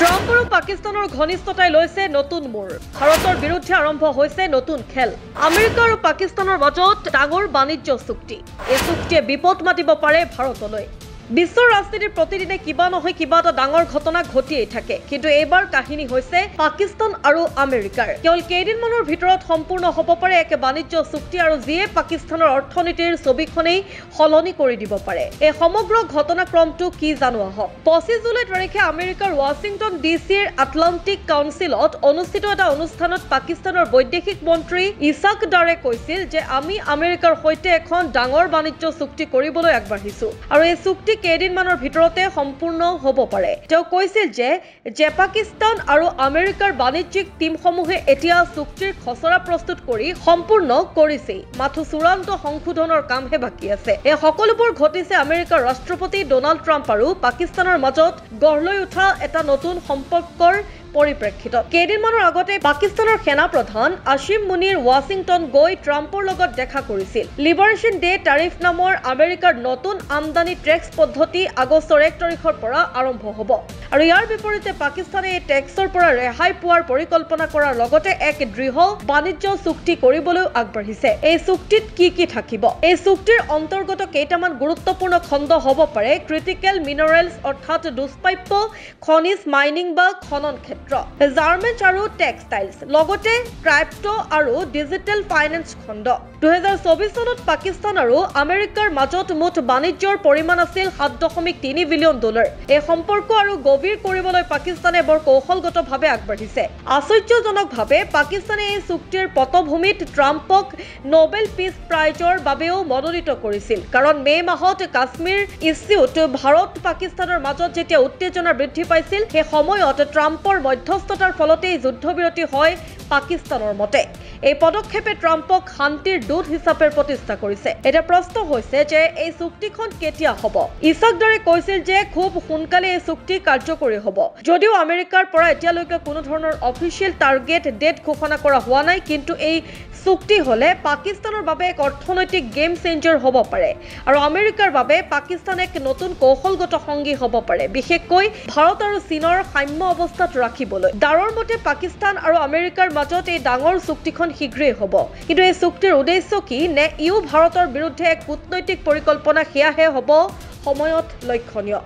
Trump আৰু পাকিস্তানৰ ঘনিষ্ঠতাই লৈছে নতুন মোৰ। ভাৰতৰ বিৰুদ্ধে আৰম্ভ হৈছে নতুন খেল। আমেৰিকা আৰু পাকিস্তানৰ মাজত ডাঙৰ বাণিজ্য চুক্তি। এই চুক্তিয়ে বিপদ মাতিব পাৰে ভাৰতলৈ। বিশ্বৰ ৰাজনীতিৰ প্ৰতিদিনে কিবা নহয় কিবা এটা ডাঙৰ ঘটনা ঘটিয়েই থাকে, কিন্তু এইবাৰ কাহিনী হৈছে পাকিস্তান আৰু আমেৰিকাৰ। কেৱল কেইদিনমানৰ ভিতৰত সম্পূৰ্ণ হ'ব পাৰে এক বাণিজ্য চুক্তি, আৰু যিয়ে পাকিস্তানৰ অৰ্থনীতিৰ ছবিখনেই সলনি কৰি দিব পাৰে। এই সমগ্ৰ ঘটনাক্ৰমটো কি জানো আহক। 25 জুলাই তাৰিখে আমেৰিকাৰ ৱাশ্বিংটন ডিচিৰ আটলাণ্টিক কাউন্সিলত অনুষ্ঠিত এটা অনুষ্ঠানত পাকিস্তানৰ বৈদেশিক মন্ত্ৰী ইছাক ডাৰে কৈছিল যে আমি আমেৰিকাৰ সৈতে এখন ডাঙৰ বাণিজ্য চুক্তি কৰিবলৈ আগবাঢ়িছো, আৰু এই চুক্তি কেইদিনমানৰ ভিতৰতে সম্পূৰ্ণ হ'ব পাৰে। তেওঁ কৈছিল যে পাকিস্তান আৰু আমেৰিকাৰ বাণিজ্যিক টিমসমূহে এতিয়া চুক্তিৰ খচৰা প্ৰস্তুত কৰি সম্পূৰ্ণ কৰিছেই, মাথো চূড়ান্ত সংশোধনৰ কামহে বাকী আছে। এই সকলোবোৰ ঘটিছে আমেৰিকাৰ ৰাষ্ট্ৰপতি ডোনাল্ড ট্ৰাম্প আৰু পাকিস্তানৰ মাজত গঢ় লৈ উঠা এটা নতুন সম্পৰ্কৰ পৰিপ্ৰেক্ষিতত। কেইদিনমানৰ আগতে পাকিস্তানৰ সেনা প্ৰধান আসিম মুনিৰ ৱাশ্বিংটন গৈ ট্ৰাম্পৰ লগত দেখা কৰিছিল। লিবাৰেশ্যন ডে টাৰিফ নামৰ আমেৰিকাৰ নতুন আমদানি টেক্স পদ্ধতি আগষ্টৰ 1 তাৰিখৰ পৰা আৰম্ভ হ'ব, আৰু ইয়াৰ বিপৰীতে পাকিস্তানে এই টেক্সৰ পৰা ৰেহাই পোৱাৰ পৰিকল্পনা কৰাৰ লগতে এক দৃঢ় বাণিজ্য চুক্তি কৰিবলৈ আগবাঢ়িছে। এই চুক্তিত কি কি থাকিব? এই চুক্তিৰ অন্তৰ্গত কেইটামান গুৰুত্বপূৰ্ণ খণ্ড হ'ব পাৰে ক্ৰিটিকেল মিনাৰেলছ অৰ্থাৎ দুষ্প্ৰাপ্য খনিজ মাইনিং বা খনন ক্ষেত্ৰ, গাৰ্মেণ্টছ আৰু টেক্সটাইলছ, লগতে ক্ৰাইপ্টো আৰু ডিজিটেল ফাইনেন্স খণ্ড। 2024 চনত পাকিস্তান আৰু আমেৰিকাৰ মাজত মুঠ বাণিজ্যৰ পৰিমাণ আছিল $7.3 বিলিয়ন। এই সম্পৰ্ক আৰু গভীৰ কৰিবলৈ পাকিস্তানে বৰ কৌশলগতভাৱে আগবাঢ়িছে। আশ্চৰ্যজনকভাৱে পাকিস্তানে এই চুক্তিৰ পটভূমিত ট্ৰাম্পক নোবেল পিছ প্ৰাইজৰ বাবেও মনোনীত কৰিছিল, কাৰণ মে' মাহত কাশ্মীৰ ইছ্যুত ভাৰত পাকিস্তানৰ মাজত যেতিয়া উত্তেজনা বৃদ্ধি পাইছিল, সেই সময়ত ট্ৰাম্পৰ মধ্যস্থতাৰ ফলতেই যুদ্ধবিৰতি হয় পাকিস্তানৰ মতে। এই পদক্ষেপে ট্ৰাম্পক শান্তিৰ দূত হিচাপে প্ৰতিষ্ঠা কৰিছে। এতিয়া প্ৰশ্ন হৈছে যে এই চুক্তিখন কেতিয়া হ'ব? ইছাক ডাৰে কৈছিল যে খুব সোনকালে এই চুক্তি কাৰ্যকৰী হ'ব। যদিও আমেৰিকাৰ পৰা এতিয়ালৈকে কোনো ধৰণৰ অফিচিয়েল টাৰ্গেট ডেট ঘোষণা কৰা হোৱা নাই, কিন্তু এই চুক্তি হ'লে পাকিস্তানৰ বাবে এক অৰ্থনৈতিক গেম চেঞ্জাৰ হ'ব পাৰে, আৰু আমেৰিকাৰ বাবে পাকিস্তান এক নতুন কৌশলগত সংগী হ'ব পাৰে, বিশেষকৈ ভাৰত আৰু চীনৰ সাম্য অৱস্থাত ৰাখিবলৈ। ডাৰৰ মতে পাকিস্তান আৰু আমেৰিকাৰ মাজত এই ডাঙৰ চুক্তিখন শীঘ্ৰেই হ'ব, কিন্তু এই চুক্তিৰ উদ্দেশ্য কি, নে ইও ভাৰতৰ বিৰুদ্ধে এক কূটনৈতিক পৰিকল্পনা, সেয়াহে হ'ব সময়ত লক্ষণীয়।